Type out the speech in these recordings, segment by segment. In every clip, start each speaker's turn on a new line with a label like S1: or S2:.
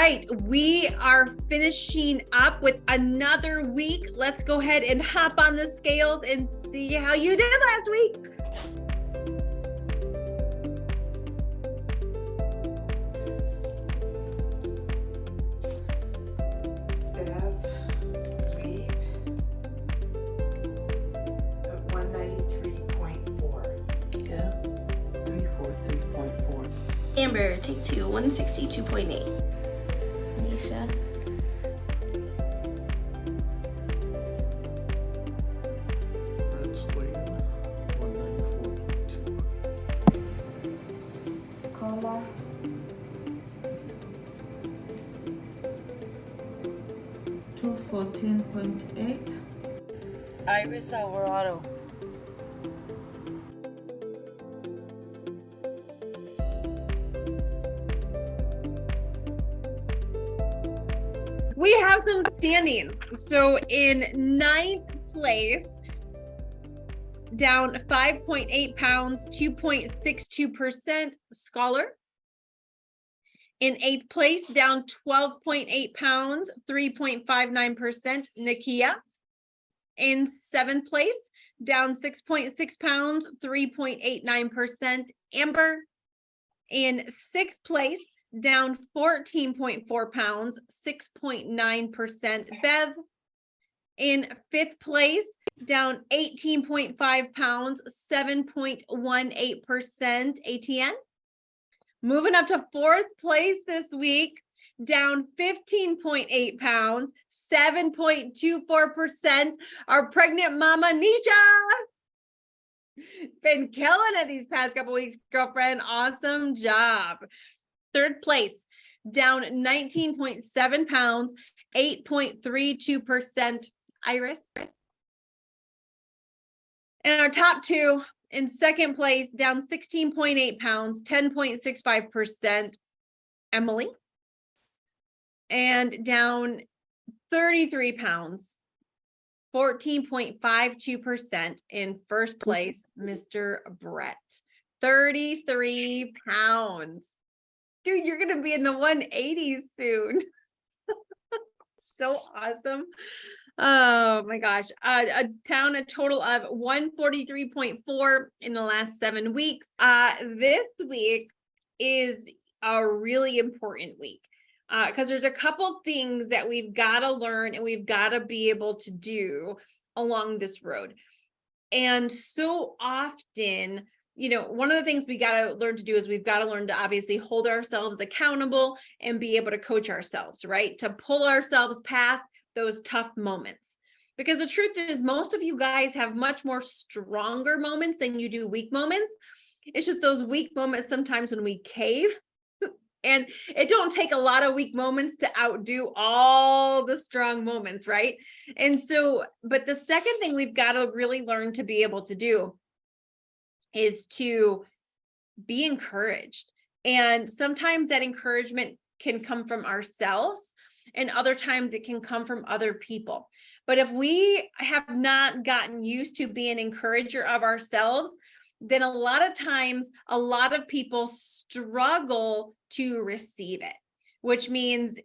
S1: right, we are finishing up with another week. Let's go ahead and hop on the scales and see how you did last week.
S2: Bev, Reed, 193.4.
S3: Yeah, 343.4.
S4: Amber, take two, 162.8. Nisha.
S3: Red Swain, 194.2.
S2: Scola,
S5: 214.8.
S4: Iris Alvarado.
S1: We have some standings. So in ninth place, down 5.8 pounds, 2.62%, Scholar. In eighth place, down 12.8 pounds, 3.59%, Nakia. In seventh place, down 6.6 pounds, 3.89%, Amber. In sixth place, down 14.4 pounds, 6.9%, Bev. In fifth place, down 18.5 pounds, 7.18%, ATN. Moving up to fourth place this week, down 15.8 pounds, 7.24%, our pregnant mama, Nisha. Been killing it these past couple weeks, girlfriend. Awesome job. Third place, down 19.7 pounds, 8.32%, Iris. And our top two, in second place, down 16.8 pounds, 10.65%, Emily. And down 33 pounds, 14.52%, in first place, Mr. Brett. 33 pounds. Dude, you're going to be in the 180s soon. So awesome. Oh my gosh. A total of 143.4 in the last 7 weeks. This week is a really important week because there's a couple things that we've got to learn and we've got to be able to do along this road. And so often, you know, one of the things we got to learn to do is we've got to learn to obviously hold ourselves accountable and be able to coach ourselves, right? To pull ourselves past those tough moments. Because the truth is, most of you guys have much more stronger moments than you do weak moments. It's just those weak moments sometimes when we cave. And it don't take a lot of weak moments to outdo all the strong moments, right? And so, but the second thing we've got to really learn to be able to do is to be encouraged. And sometimes that encouragement can come from ourselves, and other times it can come from other people. But if we have not gotten used to being an encourager of ourselves, then a lot of times, a lot of people struggle to receive it, which means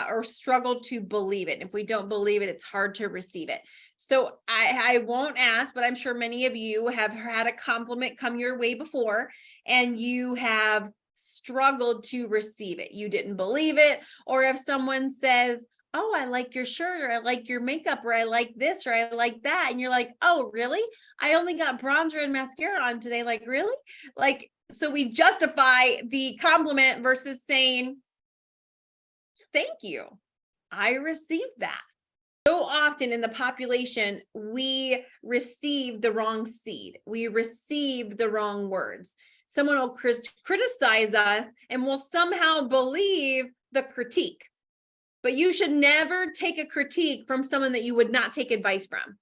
S1: or struggle to believe it. If we don't believe it, it's hard to receive it. So I won't ask, but I'm sure many of you have had a compliment come your way before, and you have struggled to receive it. You didn't believe it. Or if someone says, oh, I like your shirt, or I like your makeup, or I like this, or I like that. And you're like, oh, really? I only got bronzer and mascara on today. Like, really? Like, so we justify the compliment versus saying, thank you. I received that. So often in the population, we receive the wrong seed. We receive the wrong words. Someone will criticize us and will somehow believe the critique. But you should never take a critique from someone that you would not take advice from.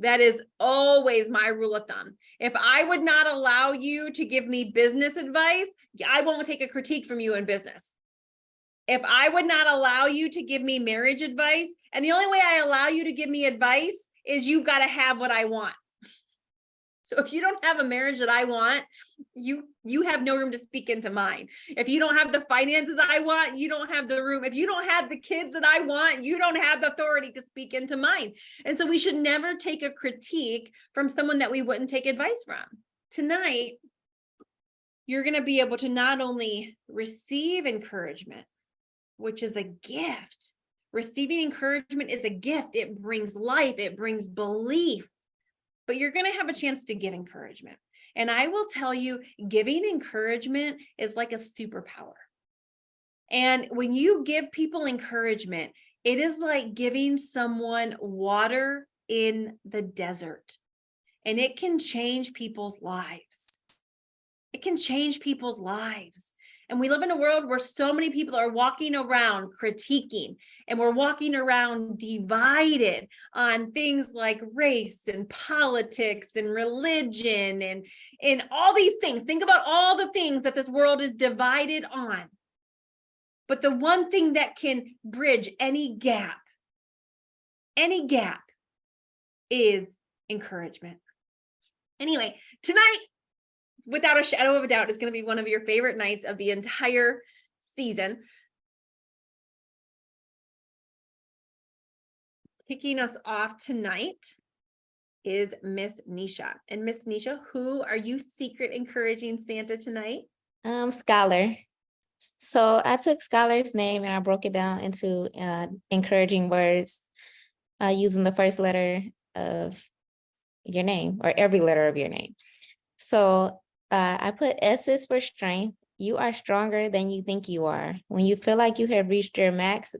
S1: That is always my rule of thumb. If I would not allow you to give me business advice, I won't take a critique from you in business. If I would not allow you to give me marriage advice, and the only way I allow you to give me advice is you got to have what I want. So if you don't have a marriage that I want, you have no room to speak into mine. If you don't have the finances I want, you don't have the room. If you don't have the kids that I want, you don't have the authority to speak into mine. And so we should never take a critique from someone that we wouldn't take advice from. Tonight, you're going to be able to not only receive encouragement, which is a gift. Receiving encouragement is a gift. It brings life, it brings belief, but you're going to have a chance to give encouragement. And I will tell you, giving encouragement is like a superpower. And when you give people encouragement, it is like giving someone water in the desert, and it can change people's lives. It can change people's lives. And we live in a world where so many people are walking around critiquing, and we're walking around divided on things like race and politics and religion and all these things. Think about all the things that this world is divided on. But the one thing that can bridge any gap is encouragement. Anyway, tonight, without a shadow of a doubt, is going to be one of your favorite nights of the entire season. Kicking us off tonight is Miss Nisha. And Miss Nisha, who are you secret encouraging Santa tonight?
S5: Scholar. So I took Scholar's name and I broke it down into encouraging words using the first letter of your name, or every letter of your name. So I put S is for strength. You are stronger than you think you are. When you feel like you have reached your max,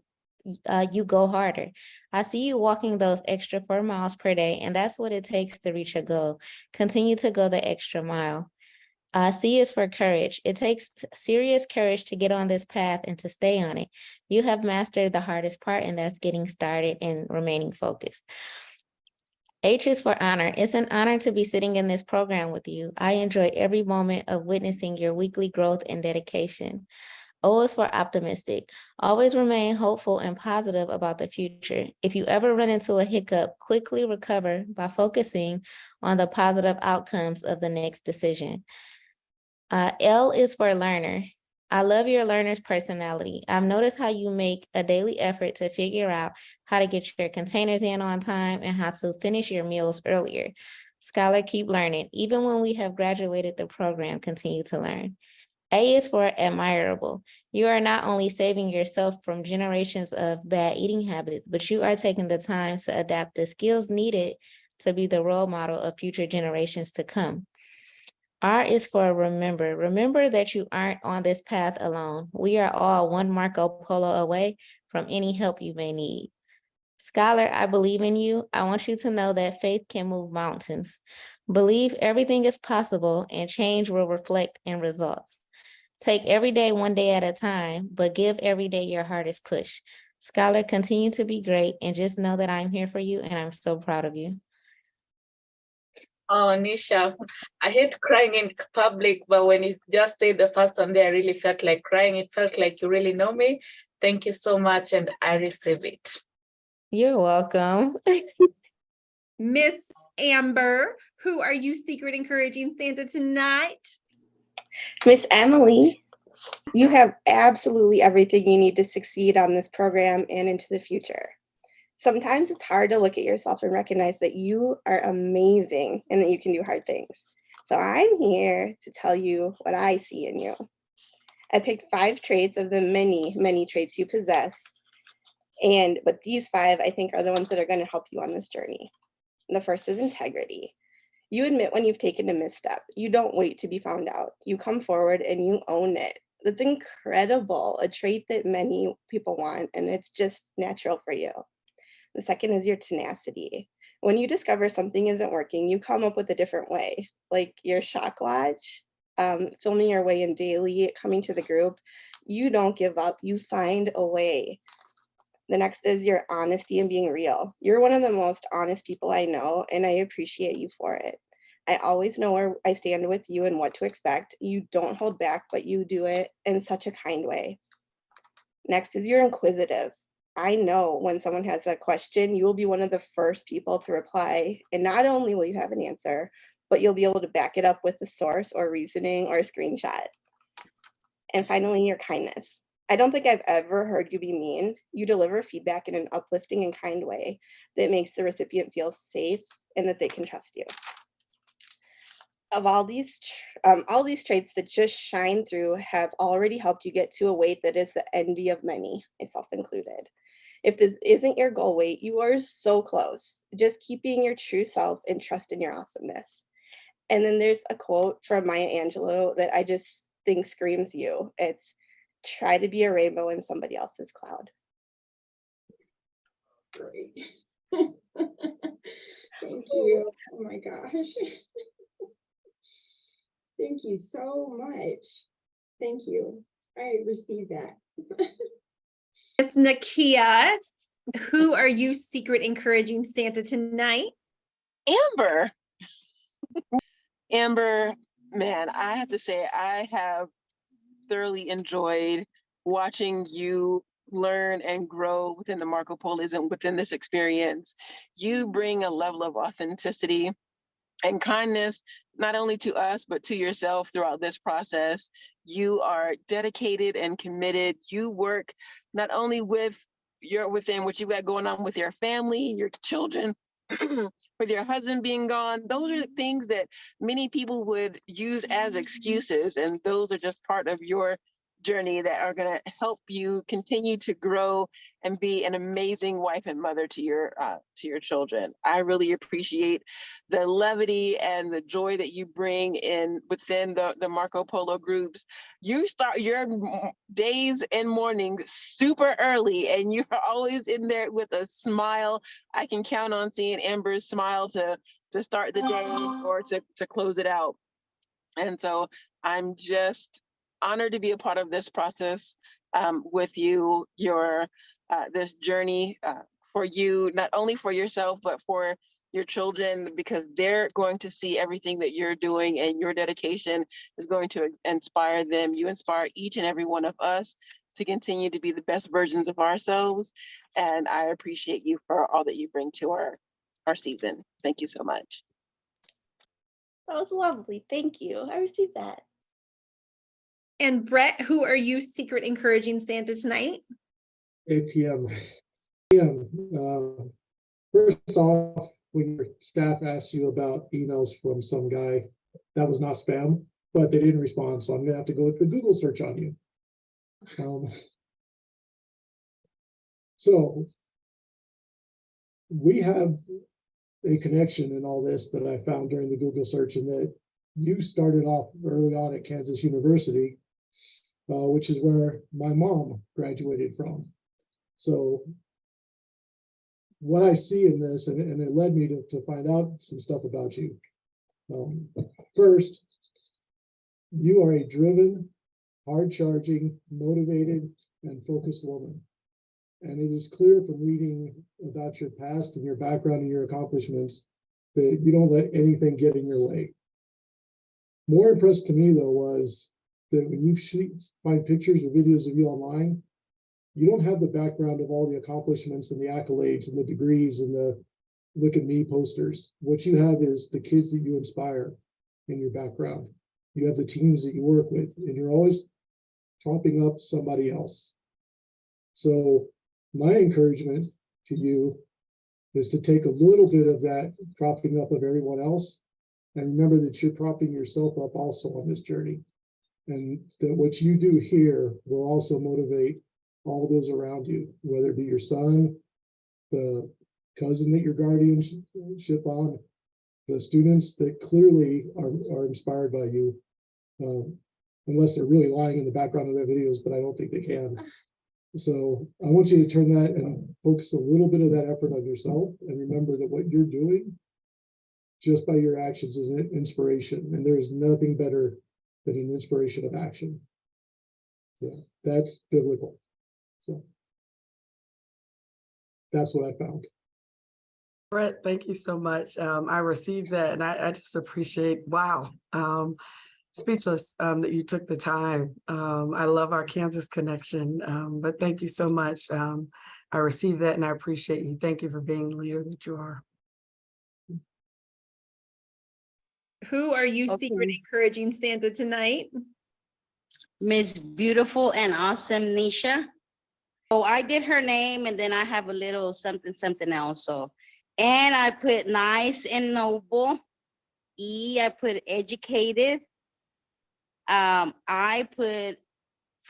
S5: you go harder. I see you walking those extra 4 miles per day, and that's what it takes to reach a goal. Continue to go the extra mile. C is for courage. It takes serious courage to get on this path and to stay on it. You have mastered the hardest part, and that's getting started and remaining focused. H is for honor. It's an honor to be sitting in this program with you. I enjoy every moment of witnessing your weekly growth and dedication. O is for optimistic. Always remain hopeful and positive about the future. If you ever run into a hiccup, quickly recover by focusing on the positive outcomes of the next decision. L is for learner. I love your learner's personality. I've noticed how you make a daily effort to figure out how to get your containers in on time and how to finish your meals earlier. Scholar, keep learning. Even when we have graduated the program, continue to learn. A is for admirable. You are not only saving yourself from generations of bad eating habits, but you are taking the time to adapt the skills needed to be the role model of future generations to come. R is for remember. Remember that you aren't on this path alone. We are all one Marco Polo away from any help you may need. Scholar, I believe in you. I want you to know that faith can move mountains. Believe everything is possible and change will reflect in results. Take every day one day at a time, but give every day your hardest push. Scholar, continue to be great and just know that I'm here for you and I'm so proud of you.
S6: Oh, Nisha, I hate crying in public, but when you just said the first one there, I really felt like crying. It felt like you really know me. Thank you so much, and I receive it.
S5: You're welcome.
S1: Miss Amber, who are you secret encouraging Santa tonight?
S7: Miss Emily, you have absolutely everything you need to succeed on this program and into the future. Sometimes it's hard to look at yourself and recognize that you are amazing and that you can do hard things. So I'm here to tell you what I see in you. I picked 5 traits of the many, many traits you possess. But these 5, I think, are the ones that are going to help you on this journey. The first is integrity. You admit when you've taken a misstep. You don't wait to be found out. You come forward and you own it. That's incredible, a trait that many people want, and it's just natural for you. The second is your tenacity. When you discover something isn't working, you come up with a different way, like your shock watch, filming your way in daily, coming to the group. You don't give up, you find a way. The next is your honesty and being real. You're one of the most honest people I know, and I appreciate you for it. I always know where I stand with you and what to expect. You don't hold back, but you do it in such a kind way. Next is you're inquisitive. I know when someone has a question, you will be one of the first people to reply. And not only will you have an answer, but you'll be able to back it up with a source or reasoning or a screenshot. And finally, your kindness. I don't think I've ever heard you be mean. You deliver feedback in an uplifting and kind way that makes the recipient feel safe and that they can trust you. Of all these traits that just shine through have already helped you get to a weight that is the envy of many, myself included. If this isn't your goal weight, you are so close. Just keep being your true self and trust in your awesomeness. And then there's a quote from Maya Angelou that I just think screams you. It's, try to be a rainbow in somebody else's cloud.
S8: Great. Thank you. Oh my gosh. Thank you so much. Thank you. I received that.
S1: Miss Nakia, who are you secret encouraging Santa tonight?
S9: Amber. Amber, man, I have to say, I have thoroughly enjoyed watching you learn and grow within the Marco Poloism, within this experience. You bring a level of authenticity and kindness, not only to us, but to yourself throughout this process. You are dedicated and committed. You work not only within what you got going on with your family, your children, with your husband being gone. Those are the things that many people would use as excuses. And those are just part of your journey that are going to help you continue to grow and be an amazing wife and mother to your children. I really appreciate the levity and the joy that you bring in within the Marco Polo groups. You start your days and mornings super early, and you're always in there with a smile. I can count on seeing Amber's smile to start the day or to close it out. And so I'm just honored to be a part of this process with you, this journey for you, not only for yourself, but for your children, because they're going to see everything that you're doing, and your dedication is going to inspire them. You inspire each and every one of us to continue to be the best versions of ourselves. And I appreciate you for all that you bring to our season. Thank you so much.
S7: That was lovely. Thank you. I received that.
S1: And Brett, who are you secret encouraging Santa tonight?
S3: ATM. First off, when your staff asks you about emails from some guy, that was not spam, but they didn't respond, so I'm gonna have to go with the Google search on you. So we have a connection in all this that I found during the Google search, and that you started off early on at Kansas University, which is where my mom graduated from. So what I see in this, and it led me to find out some stuff about you. First, you are a driven, hard-charging, motivated, and focused woman. And it is clear from reading about your past and your background and your accomplishments that you don't let anything get in your way. More impressed to me, though, was that when you find pictures or videos of you online, you don't have the background of all the accomplishments and the accolades and the degrees and the look at me posters. What you have is the kids that you inspire in your background. You have the teams that you work with, and you're always topping up somebody else. So my encouragement to you is to take a little bit of that propping up of everyone else, and remember that you're propping yourself up also on this journey. And that what you do here will also motivate all those around you, whether it be your son, the cousin that your guardianship on, the students that clearly are inspired by you, unless they're really lying in the background of their videos, but I don't think they can. So I want you to turn that and focus a little bit of that effort on yourself, and remember that what you're doing just by your actions is an inspiration, and there is nothing better than an inspiration of action. Yeah, that's biblical. So that's what I found.
S10: Brett, thank you so much. I received that, and I just appreciate, wow, speechless that you took the time. I love our Kansas connection, but thank you so much. I received that, and I appreciate you. Thank you for being the leader that you are.
S1: who are you
S11: Okay.
S1: secret encouraging Santa tonight?
S11: Miss Beautiful and Awesome Nisha. So I did her name and then I have a little something, something else. So, and I put nice and noble. E, I put educated. I put,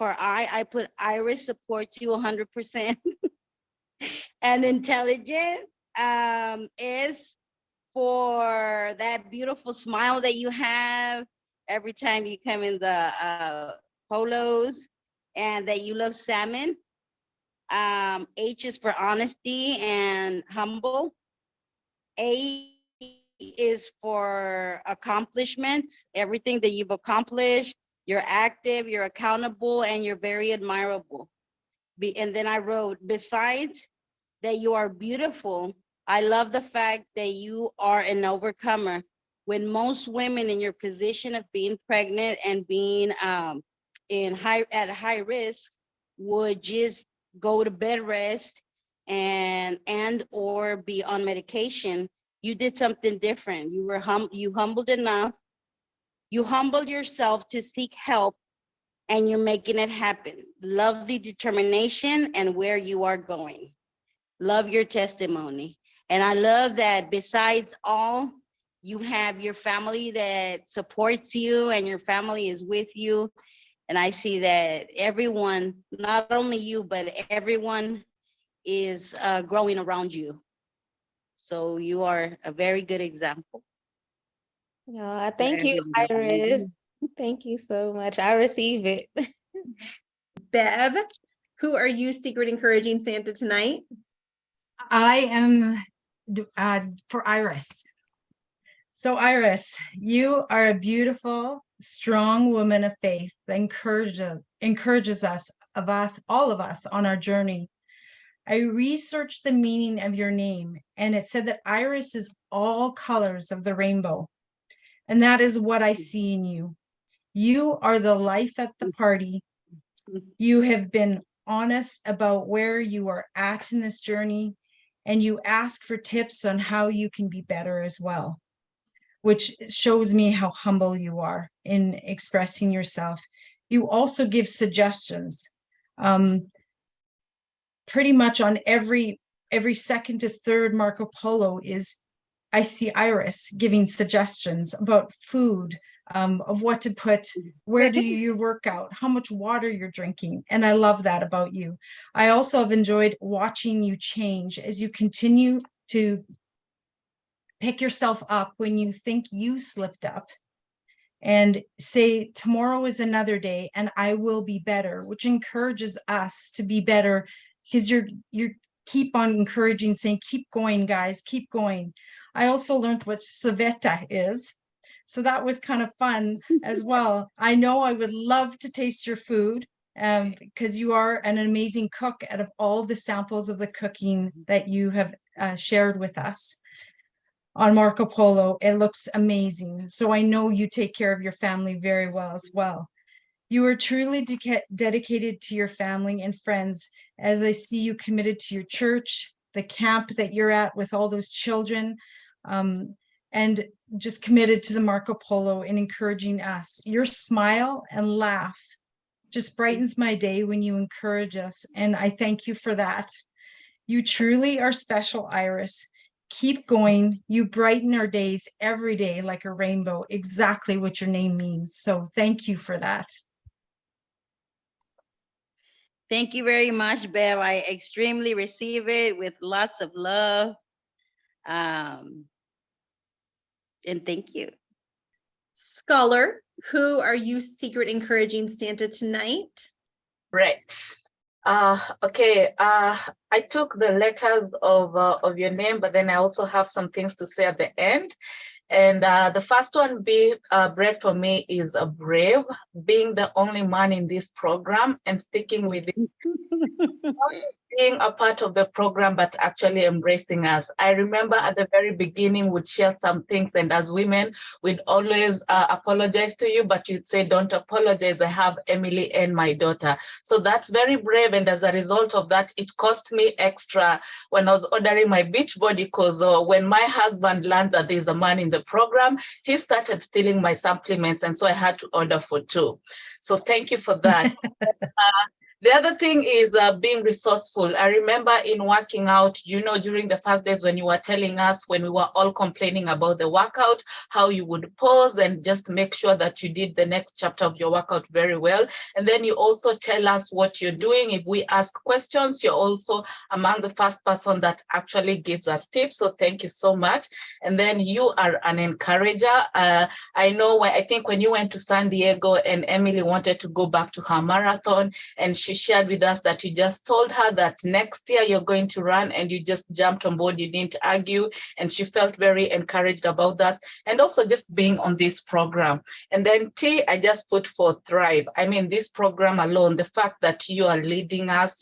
S11: I put Iris supports you 100% and intelligent. S for that beautiful smile that you have every time you come in the polos, and that you love salmon. H is for honesty and humble. A is for accomplishments, everything that you've accomplished. You're active, you're accountable, and you're very admirable. And then I wrote, besides that you are beautiful, I love the fact that you are an overcomer. When most women in your position of being pregnant and being at high risk would just go to bed rest and or be on medication, you did something different. You were you humbled enough. You humbled yourself to seek help, and you're making it happen. Love the determination and where you are going. Love your testimony. And I love that besides all, you have your family that supports you and your family is with you. And I see that everyone, not only you, but everyone is growing around you. So you are a very good example.
S5: Thank you, Iris. Thank you so much. I receive it.
S1: Bev, who are you secret encouraging Santa tonight?
S12: I am for Iris. So Iris, you are a beautiful, strong woman of faith that encourages us, all of us on our journey. I researched the meaning of your name, and it said that Iris is all colors of the rainbow. And that is what I see in you. You are the life at the party. You have been honest about where you are at in this journey, and you ask for tips on how you can be better as well, which shows me how humble you are in expressing yourself. You also give suggestions. Pretty much on every second to third Marco Polo I see Iris giving suggestions about food, of what to put, where do you work out, how much water you're drinking. And I love that about you. I also have enjoyed watching you change as you continue to pick yourself up when you think you slipped up and say, tomorrow is another day and I will be better, which encourages us to be better, because you keep on encouraging, saying, keep going, guys, keep going. I also learned what civetta is. So that was kind of fun as well. I know I would love to taste your food, because you are an amazing cook out of all the samples of the cooking that you have shared with us on Marco Polo. It looks amazing. So I know you take care of your family very well as well. You are truly dedicated to your family and friends, as I see you committed to your church, the camp that you're at with all those children, and just committed to the Marco Polo and encouraging us. Your smile and laugh just brightens my day when you encourage us, and I thank you for that. You truly are special, Iris. Keep going. You brighten our days every day like a rainbow, exactly what your name means. So thank you for that.
S11: Thank you very much, Bev. I extremely receive it with lots of love. And thank you.
S1: Scholar, who are you secret encouraging Santa tonight?
S6: Brett. Okay. I took the letters of your name, but then I also have some things to say at the end. And the first one, Brett, for me is a brave, being the only man in this program and sticking with it. being a part of the program, but actually embracing us. I remember at the very beginning, we'd share some things, and as women, we'd always apologize to you, but you'd say, don't apologize. I have Emily and my daughter. So that's very brave. And as a result of that, it cost me extra when I was ordering my Beachbody, because when my husband learned that there's a man in the program, he started stealing my supplements. And so I had to order for 2. So thank you for that. The other thing is being resourceful. I remember in working out, during the first days when you were telling us, when we were all complaining about the workout, how you would pause and just make sure that you did the next chapter of your workout very well. And then you also tell us what you're doing. If we ask questions, you're also among the first person that actually gives us tips. So thank you so much. And then you are an encourager. I know, I think when you went to San Diego and Emily wanted to go back to her marathon, and she shared with us that you just told her that next year you're going to run, and you just jumped on board, you didn't argue, and she felt very encouraged about that, and also just being on this program. And then T, I just put for thrive. I mean, this program alone, the fact that you are leading us,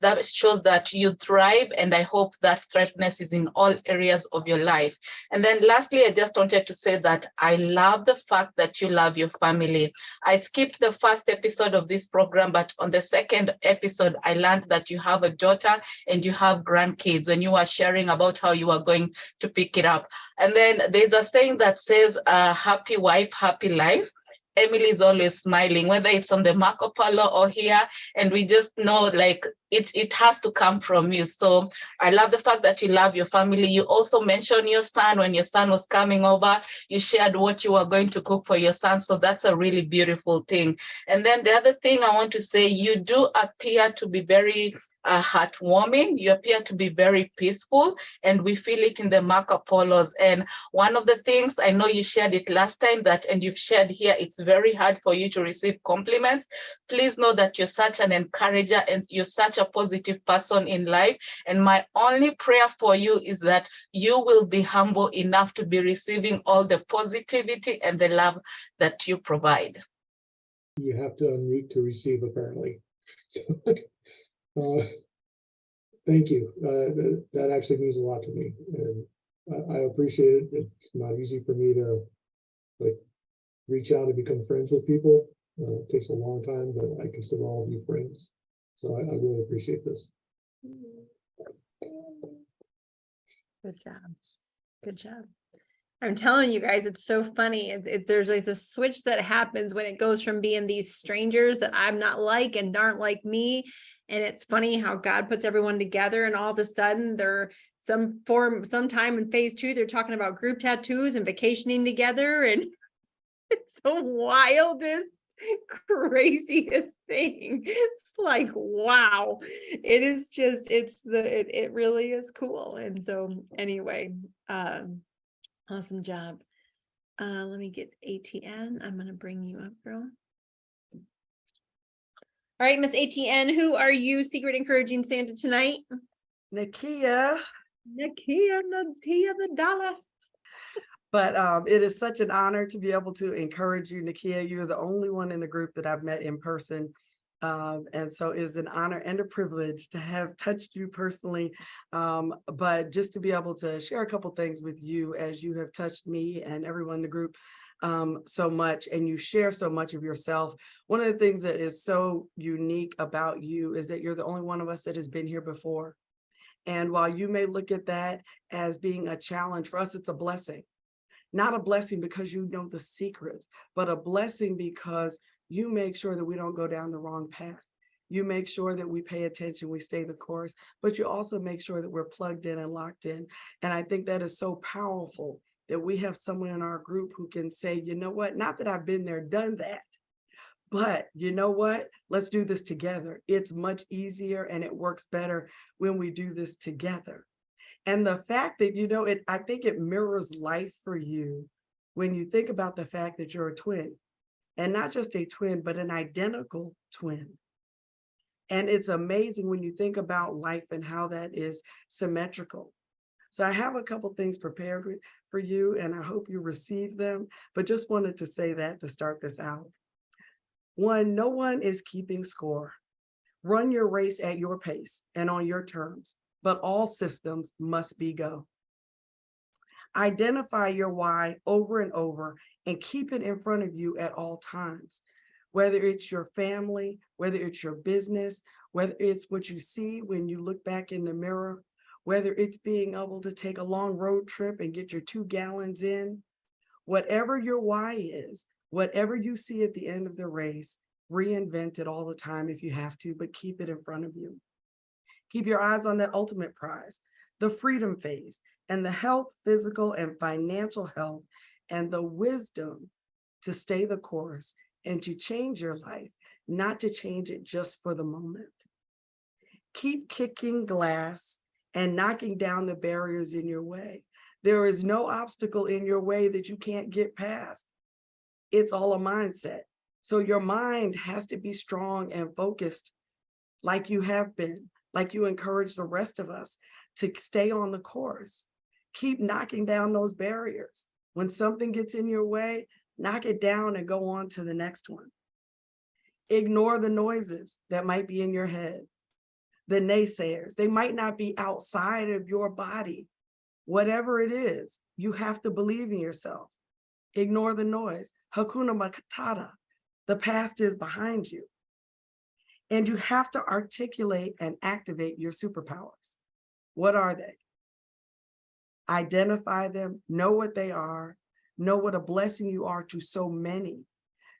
S6: that shows that you thrive, and I hope that thriveness is in all areas of your life. And then lastly, I just wanted to say that I love the fact that you love your family. I skipped the first episode of this program, but on the second episode, I learned that you have a daughter and you have grandkids, when you were sharing about how you are going to pick it up. And then there's a saying that says, happy wife, happy life. Emily is always smiling, whether it's on the Marco Polo or here, and we just know like it has to come from you. So I love the fact that you love your family. You also mentioned your son. When your son was coming over, you shared what you were going to cook for your son. So that's a really beautiful thing. And then the other thing I want to say, you do appear to be very heartwarming. You appear to be very peaceful, and we feel it in the Marco Polos. And one of the things, I know you shared it last time, and you've shared here, it's very hard for you to receive compliments. Please know that you're such an encourager and you're such a positive person in life. And my only prayer for you is that you will be humble enough to be receiving all the positivity and the love that you provide.
S3: You have to unmute to receive, apparently. Thank you. That actually means a lot to me, and I appreciate it. It's not easy for me to reach out and become friends with people. It takes a long time, but I consider all of you friends. So I really appreciate this.
S1: Good job. Good job. I'm telling you guys, it's so funny. There's like the switch that happens when it goes from being these strangers that I'm not like and aren't like me. And it's funny how God puts everyone together, and all of a sudden they're sometime in phase 2, they're talking about group tattoos and vacationing together. And it's the wildest, craziest thing. It's like, wow, it is just, it really is cool. And so anyway, awesome job. Let me get ATN. I'm going to bring you up, girl. All right, Miss ATN, who are you secret encouraging Santa tonight?
S10: Nakia.
S1: Nakia the dollar.
S10: But it is such an honor to be able to encourage you, Nakia. You're the only one in the group that I've met in person. And so it's an honor and a privilege to have touched you personally, but just to be able to share a couple things with you as you have touched me and everyone in the group so much, and you share so much of yourself. One of the things that is so unique about you is that you're the only one of us that has been here before. And while you may look at that as being a challenge, for us, it's a blessing. Not a blessing because you know the secrets, but a blessing because you make sure that we don't go down the wrong path. You make sure that we pay attention, we stay the course, but you also make sure that we're plugged in and locked in. And I think that is so powerful that we have someone in our group who can say, you know what, not that I've been there, done that, but you know what, let's do this together. It's much easier and it works better when we do this together. And the fact that, you know, I think it mirrors life for you when you think about the fact that you're a twin, and not just a twin, but an identical twin. And it's amazing when you think about life and how that is symmetrical. So I have a couple things prepared for you, and I hope you receive them, but just wanted to say that to start this out. One, no one is keeping score. Run your race at your pace and on your terms, but all systems must be go. Identify your why over and over and keep it in front of you at all times. Whether it's your family, whether it's your business, whether it's what you see when you look back in the mirror, whether it's being able to take a long road trip and get your 2 gallons in, whatever your why is, whatever you see at the end of the race, reinvent it all the time if you have to, but keep it in front of you. Keep your eyes on that ultimate prize, the freedom phase, and the health, physical and financial health, and the wisdom to stay the course and to change your life, not to change it just for the moment. Keep kicking glass and knocking down the barriers in your way. There is no obstacle in your way that you can't get past. It's all a mindset. So your mind has to be strong and focused like you have been, like you encourage the rest of us to stay on the course. Keep knocking down those barriers. When something gets in your way, knock it down and go on to the next one. Ignore the noises that might be in your head. The naysayers, they might not be outside of your body. Whatever it is, you have to believe in yourself. Ignore the noise. Hakuna Matata. The past is behind you. And you have to articulate and activate your superpowers. What are they? Identify them, know what they are, know what a blessing you are to so many.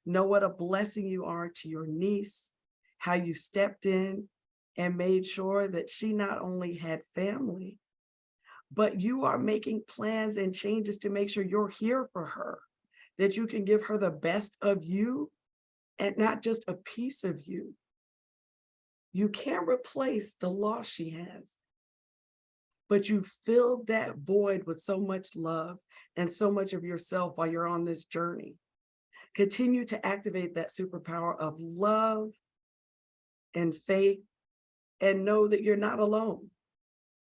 S10: Know what a blessing you are to your niece, how you stepped in and made sure that she not only had family, but you are making plans and changes to make sure you're here for her, that you can give her the best of you and not just a piece of you. You can't replace the loss she has, but you filled that void with so much love and so much of yourself while you're on this journey. Continue to activate that superpower of love and faith, and know that you're not alone,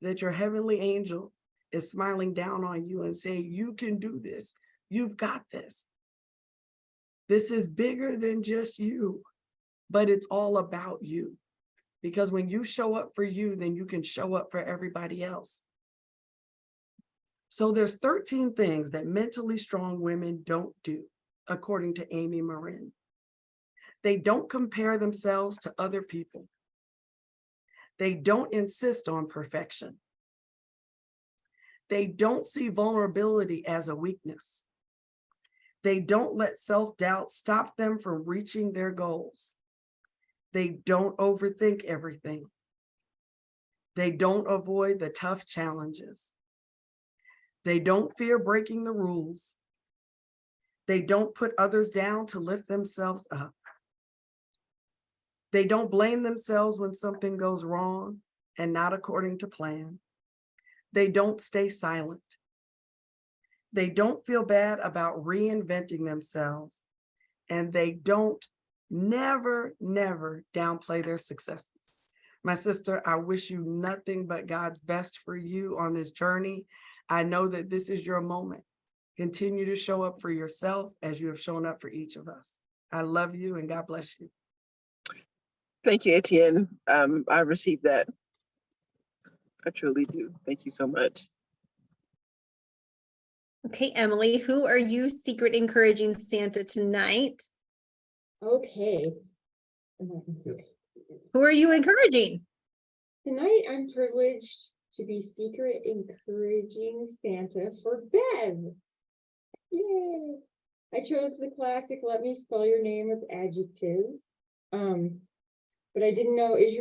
S10: that your heavenly angel is smiling down on you and saying, you can do this. You've got this. This is bigger than just you, but it's all about you. Because when you show up for you, then you can show up for everybody else. So there's 13 things that mentally strong women don't do, according to Amy Morin. They don't compare themselves to other people. They don't insist on perfection. They don't see vulnerability as a weakness. They don't let self-doubt stop them from reaching their goals. They don't overthink everything. They don't avoid the tough challenges. They don't fear breaking the rules. They don't put others down to lift themselves up. They don't blame themselves when something goes wrong and not according to plan. They don't stay silent. They don't feel bad about reinventing themselves. And they don't never downplay their successes. My sister, I wish you nothing but God's best for you on this journey. I know that this is your moment. Continue to show up for yourself as you have shown up for each of us. I love you and God bless you.
S9: Thank you, Etienne. I received that. I truly do. Thank you so much.
S1: Okay, Emily, who are you secret encouraging Santa tonight?
S8: Okay.
S1: Who are you encouraging?
S8: Tonight, I'm privileged to be secret encouraging Santa for Bev. Yay! I chose the classic "Let me spell your name" with adjectives. But I didn't know, is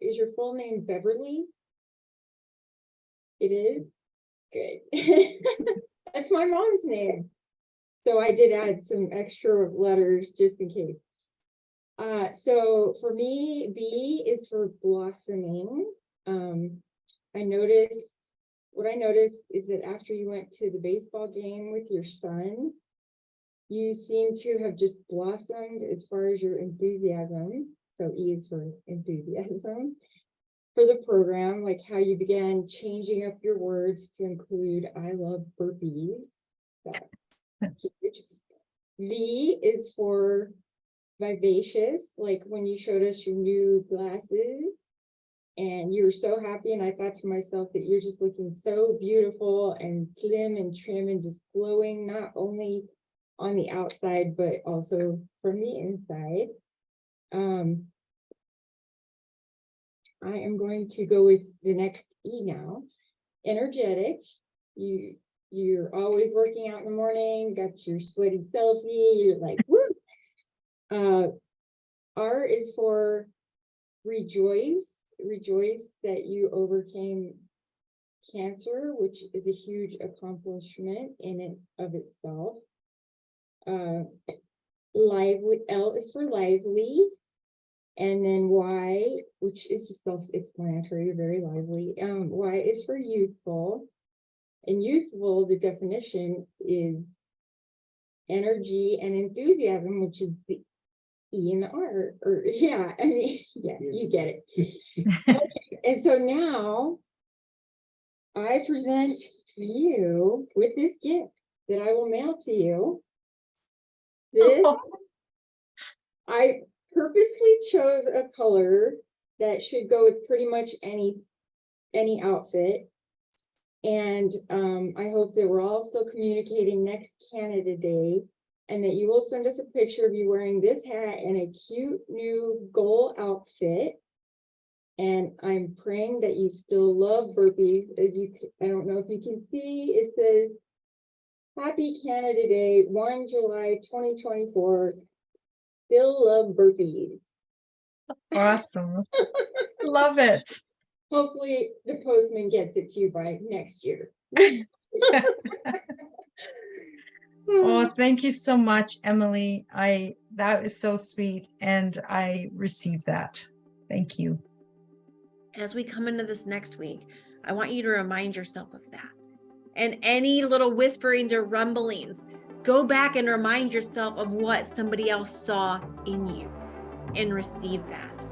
S8: your full name Beverly? It is? Good. That's my mom's name. So I did add some extra letters just in case. So for me, B is for blossoming. What I noticed is that after you went to the baseball game with your son, you seem to have just blossomed as far as your enthusiasm. So E is for enthusiasm for the program, like how you began changing up your words to include "I love burpees." That's huge. V is for vivacious, like when you showed us your new glasses. And you were so happy, and I thought to myself that you're just looking so beautiful and slim and trim and just glowing, not only on the outside, but also from the inside. I am going to go with the next E now. Energetic. You're always working out in the morning, got your sweaty selfie, you're like, woo. R is for rejoice. Rejoice that you overcame cancer, which is a huge accomplishment in and of itself. Lively, L is for lively, and then Y, which is just self-explanatory, very lively. Y is for youthful, and youthful, the definition is energy and enthusiasm, which is the E and the R, or yeah, I mean, yeah, you get it. And so now I present you with this gift that I will mail to you. This, I purposely chose a color that should go with pretty much any outfit. And I hope that we're all still communicating next Canada Day, and that you will send us a picture of you wearing this hat and a cute new goal outfit. And I'm praying that you still love burpees. I don't know if you can see, it says, Happy Canada Day, 1 July 2024. Still love burpees.
S12: Awesome. Love it.
S8: Hopefully the postman gets it to you by next year.
S12: Oh, thank you so much, Emily. That is so sweet, and I received that. Thank you.
S1: As we come into this next week, I want you to remind yourself of that. And any little whisperings or rumblings, go back and remind yourself of what somebody else saw in you and receive that.